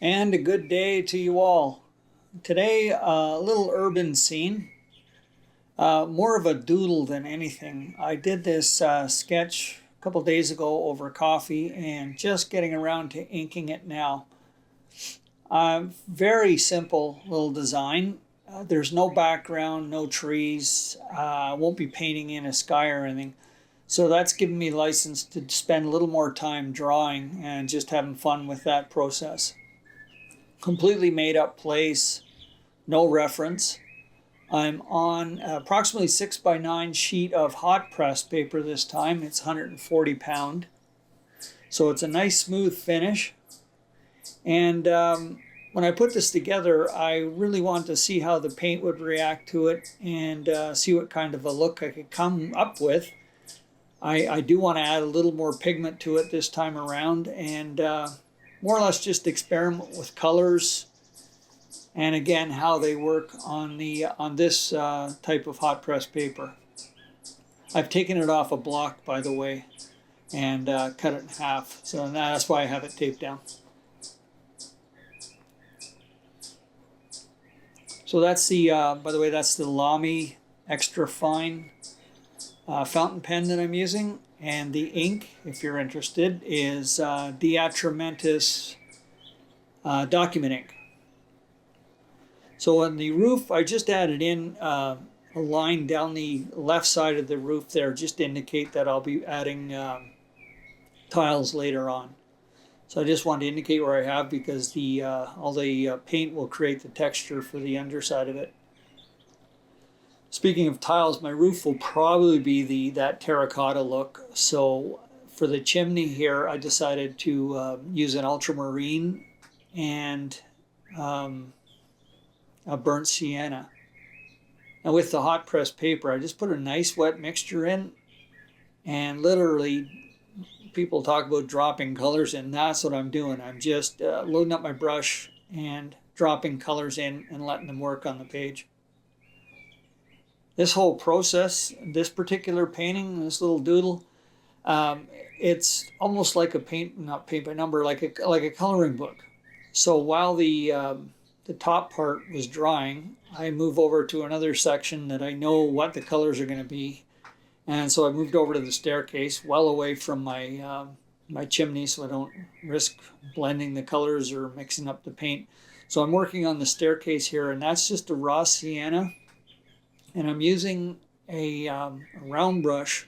And a good day to you all. Today, a little urban scene, more of a doodle than anything. I did this sketch a couple days ago over coffee and just getting around to inking it now. Very simple little design. There's no background, no trees. I won't be painting in a sky or anything. So that's given me license to spend a little more time drawing and just having fun with that process. Completely made up place, no reference. I'm on approximately 6x9 sheet of hot press paper this time. It's 140 pound. So it's a nice smooth finish. And when I put this together, I really wanted to see how the paint would react to it and see what kind of a look I could come up with. I do want to add a little more pigment to it this time around and more or less just experiment with colors and again how they work on this type of hot press paper. I've taken it off a block, by the way, and cut it in half, so that's why I have it taped down. So that's by the way, that's the Lamy extra fine fountain pen that I'm using, and the ink, if you're interested, is Diatramentis document ink. So on the roof, I just added in a line down the left side of the roof there, just to indicate that I'll be adding tiles later on. So I just wanted to indicate where I have, because all the paint will create the texture for the underside of it. Speaking of tiles, my roof will probably be that terracotta look. So for the chimney here, I decided to use an ultramarine and a burnt sienna. And with the hot press paper, I just put a nice wet mixture in, and literally people talk about dropping colors in. That's what I'm doing. I'm just loading up my brush and dropping colors in and letting them work on the page. This whole process, this particular painting, this little doodle, it's almost like a not paint by number, like a coloring book. So while the top part was drying, I move over to another section that I know what the colors are going to be, and so I moved over to the staircase, well away from my my chimney, so I don't risk blending the colors or mixing up the paint. So I'm working on the staircase here, and that's just a raw sienna. And I'm using a round brush.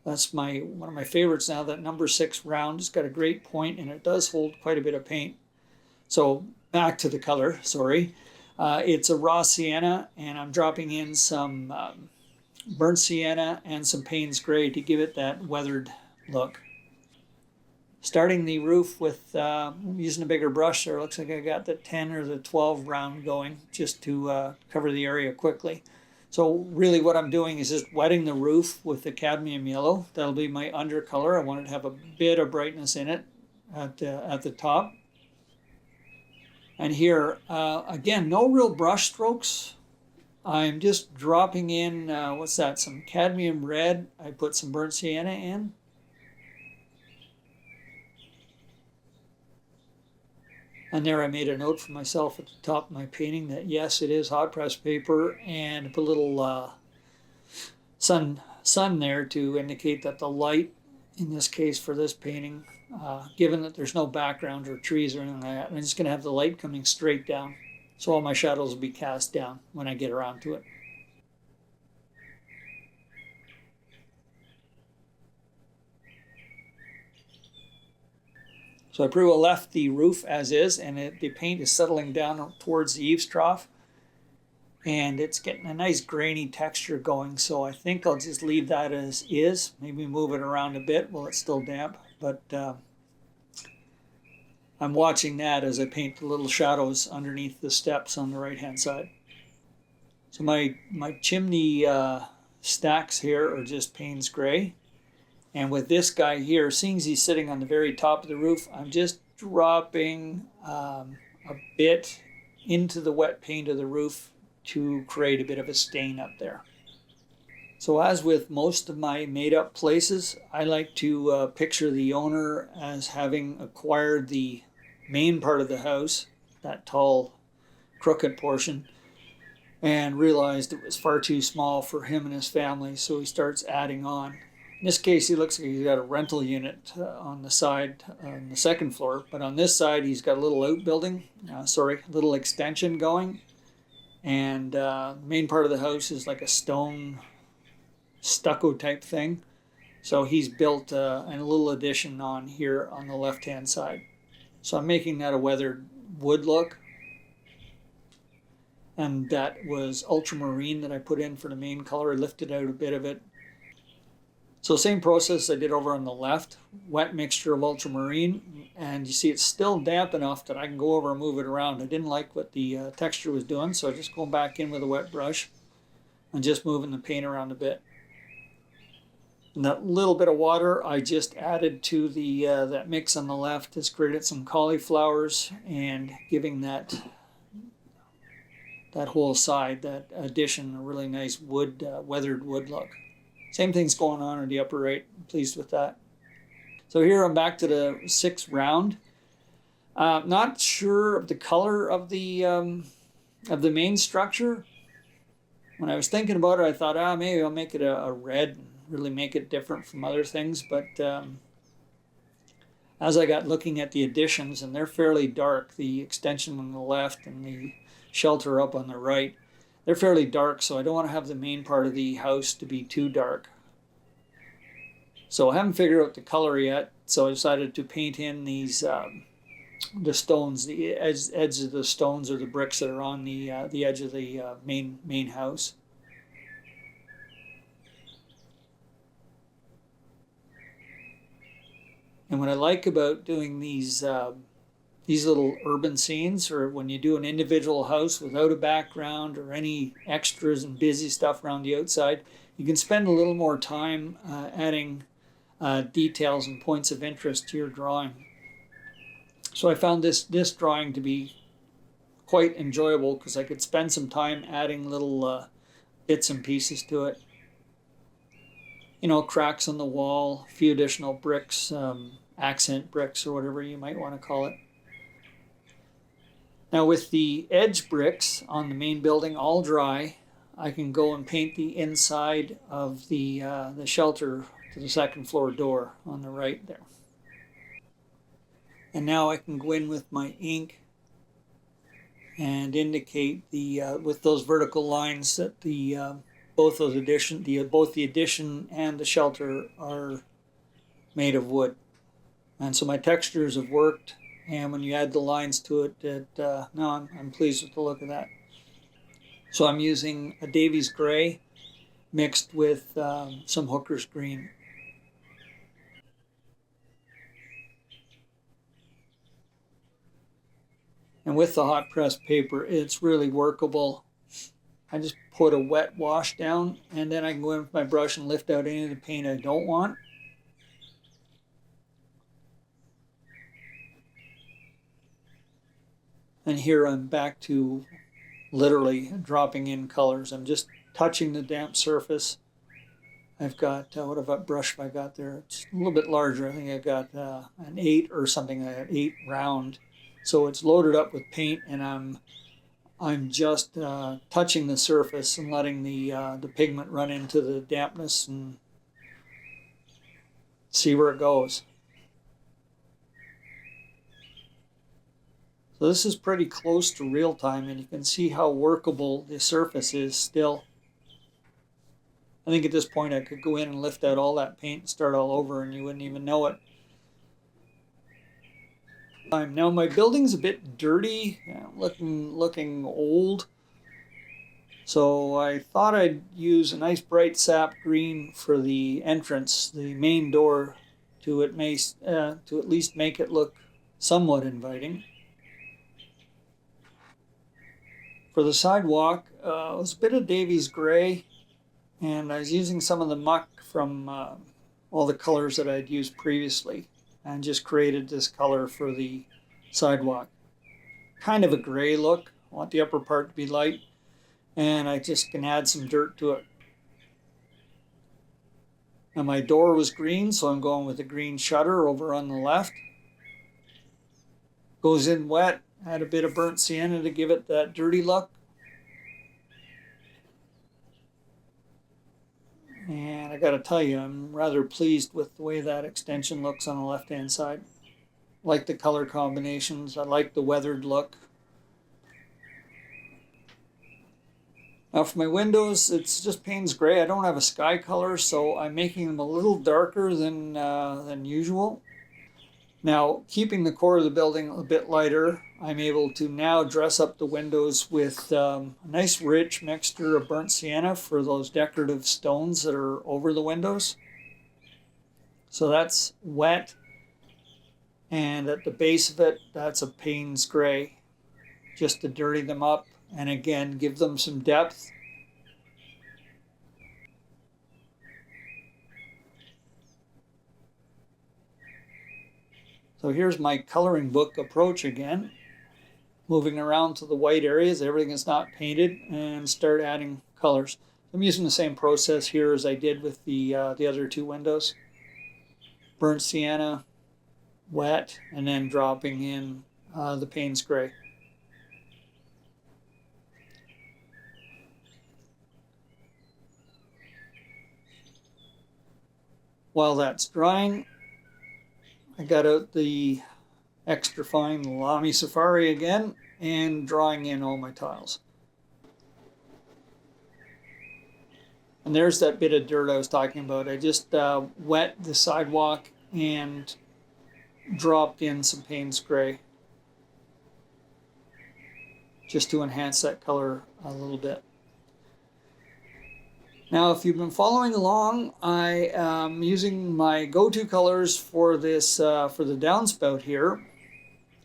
That's one of my favorites now, that number 6 round. It's got a great point, and it does hold quite a bit of paint. So back to the color, sorry. It's a raw sienna, and I'm dropping in some burnt sienna and some Payne's Gray to give it that weathered look. Starting the roof with using a bigger brush there. Looks like I got the 10 or the 12 round going, just to cover the area quickly. So really what I'm doing is just wetting the roof with the cadmium yellow. That'll be my undercolor. I want it to have a bit of brightness in it at the top. And here, again, no real brush strokes. I'm just dropping in, what's that, some cadmium red. I put some burnt sienna in. And there I made a note for myself at the top of my painting that yes, it is hot press paper, and put a little sun there to indicate that the light, in this case for this painting, given that there's no background or trees or anything like that, I'm just going to have the light coming straight down. So all my shadows will be cast down when I get around to it. So I pretty well left the roof as is, and the paint is settling down towards the eaves trough, and it's getting a nice grainy texture going. So I think I'll just leave that as is, maybe move it around a bit while it's still damp, but I'm watching that as I paint the little shadows underneath the steps on the right hand side. So my chimney stacks here are just Payne's Gray. And with this guy here, seeing as he's sitting on the very top of the roof, I'm just dropping a bit into the wet paint of the roof to create a bit of a stain up there. So as with most of my made up places, I like to picture the owner as having acquired the main part of the house, that tall, crooked portion, and realized it was far too small for him and his family, so he starts adding on. In this case, he looks like he's got a rental unit on the side, on the second floor, but on this side, he's got a little outbuilding, little extension going, and the main part of the house is like a stone stucco type thing. So he's built a little addition on here on the left-hand side. So I'm making that a weathered wood look. And that was ultramarine that I put in for the main color. I lifted out a bit of it. So same process I did over on the left. Wet mixture of ultramarine. And you see it's still damp enough that I can go over and move it around. I didn't like what the texture was doing, so I just go back in with a wet brush and just moving the paint around a bit. And that little bit of water I just added to the that mix on the left has created some cauliflowers and giving that whole side, that addition, a really nice wood, weathered wood look. Same thing's going on in the upper right. I'm pleased with that. So here I'm back to the 6 round. Not sure of the color of the main structure. When I was thinking about it, I thought, maybe I'll make it a red, really make it different from other things. But as I got looking at the additions, and they're fairly dark, the extension on the left and the shelter up on the right, they're fairly dark, so I don't want to have the main part of the house to be too dark. So I haven't figured out the color yet, so I decided to paint in these the stones, the edge of the stones or the bricks that are on the edge of the main house. And what I like about doing these little urban scenes, or when you do an individual house without a background or any extras and busy stuff around the outside, you can spend a little more time adding details and points of interest to your drawing. So I found this drawing to be quite enjoyable because I could spend some time adding little bits and pieces to it. You know, cracks on the wall, a few additional bricks, accent bricks or whatever you might want to call it. Now with the edge bricks on the main building all dry, I can go and paint the inside of the shelter to the second floor door on the right there. And now I can go in with my ink and indicate with those vertical lines that both the addition and the shelter are made of wood. And so my textures have worked, and when you add the lines to it, now I'm pleased with the look of that. So I'm using a Davies gray mixed with some Hooker's green. And with the hot press paper, it's really workable. I just put a wet wash down, and then I can go in with my brush and lift out any of the paint I don't want. And here I'm back to literally dropping in colors. I'm just touching the damp surface. I've got, what brush have I got there? It's a little bit larger. I think I got an 8 or something, an 8 round. So it's loaded up with paint, and I'm just touching the surface and letting the pigment run into the dampness and see where it goes. So this is pretty close to real time, and you can see how workable the surface is still. I think at this point I could go in and lift out all that paint and start all over, and you wouldn't even know it. Now my building's a bit dirty, looking old. So I thought I'd use a nice bright sap green for the entrance, the main door, to at least make it look somewhat inviting. For the sidewalk, it was a bit of Davies gray, and I was using some of the muck from all the colors that I'd used previously, and just created this color for the sidewalk. Kind of a gray look. I want the upper part to be light, and I just can add some dirt to it. Now my door was green, so I'm going with a green shutter over on the left. Goes in wet, add a bit of burnt sienna to give it that dirty look. And I gotta tell you, I'm rather pleased with the way that extension looks on the left-hand side. I like the color combinations, I like the weathered look. Now for my windows, it's just Payne's Gray. I don't have a sky color, so I'm making them a little darker than usual. Now, keeping the core of the building a bit lighter, I'm able to now dress up the windows with a nice rich mixture of burnt sienna for those decorative stones that are over the windows. So that's wet, and at the base of it, that's a Payne's Gray, just to dirty them up and again give them some depth. So here's my coloring book approach again, moving around to the white areas, everything is not painted, and start adding colors. I'm using the same process here as I did with the other two windows. Burnt sienna, wet, and then dropping in the Payne's Gray. While that's drying, I got out the extra fine Lamy Safari again and drawing in all my tiles. And there's that bit of dirt I was talking about. I just wet the sidewalk and dropped in some Payne's Gray just to enhance that color a little bit. Now, if you've been following along, I am using my go-to colors for this for the downspout here.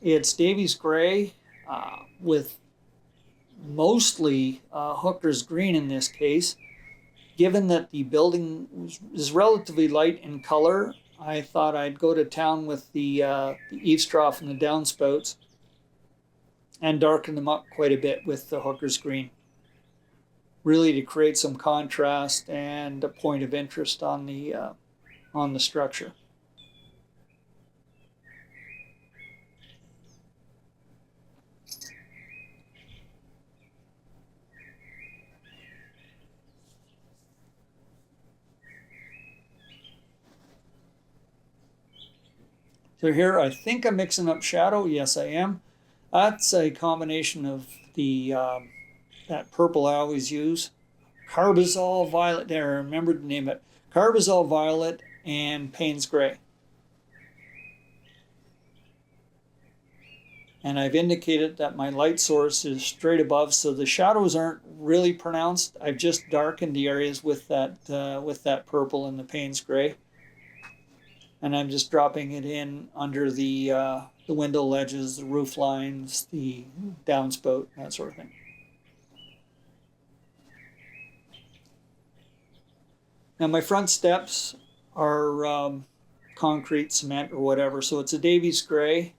It's Davies Gray with mostly Hooker's Green in this case. Given that the building is relatively light in color, I thought I'd go to town with the eaves trough and the downspouts and darken them up quite a bit with the Hooker's Green, really to create some contrast and a point of interest on the structure. So here I think I'm mixing up shadow. Yes, I am. That's a combination of the that purple I always use, Carbazole Violet. There, I remembered to name it. Carbazole Violet and Payne's Gray. And I've indicated that my light source is straight above, so the shadows aren't really pronounced. I've just darkened the areas with that purple and the Payne's Gray. And I'm just dropping it in under the window ledges, the roof lines, the downspout, that sort of thing. Now my front steps are concrete, cement, or whatever, so it's a Davies Gray,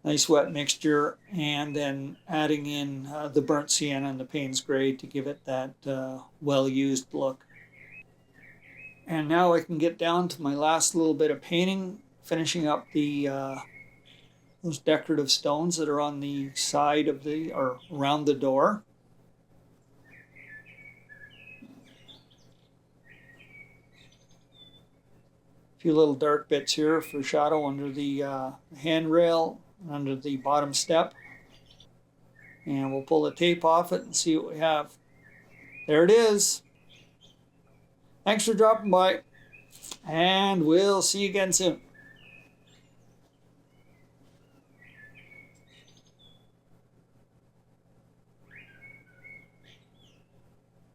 nice wet mixture, and then adding in the burnt sienna and the Payne's Gray to give it that well-used look. And now I can get down to my last little bit of painting, finishing up those decorative stones that are on the side of or around the door. A few little dark bits here for shadow under the handrail, under the bottom step. And we'll pull the tape off it and see what we have. There it is. Thanks for dropping by, and we'll see you again soon.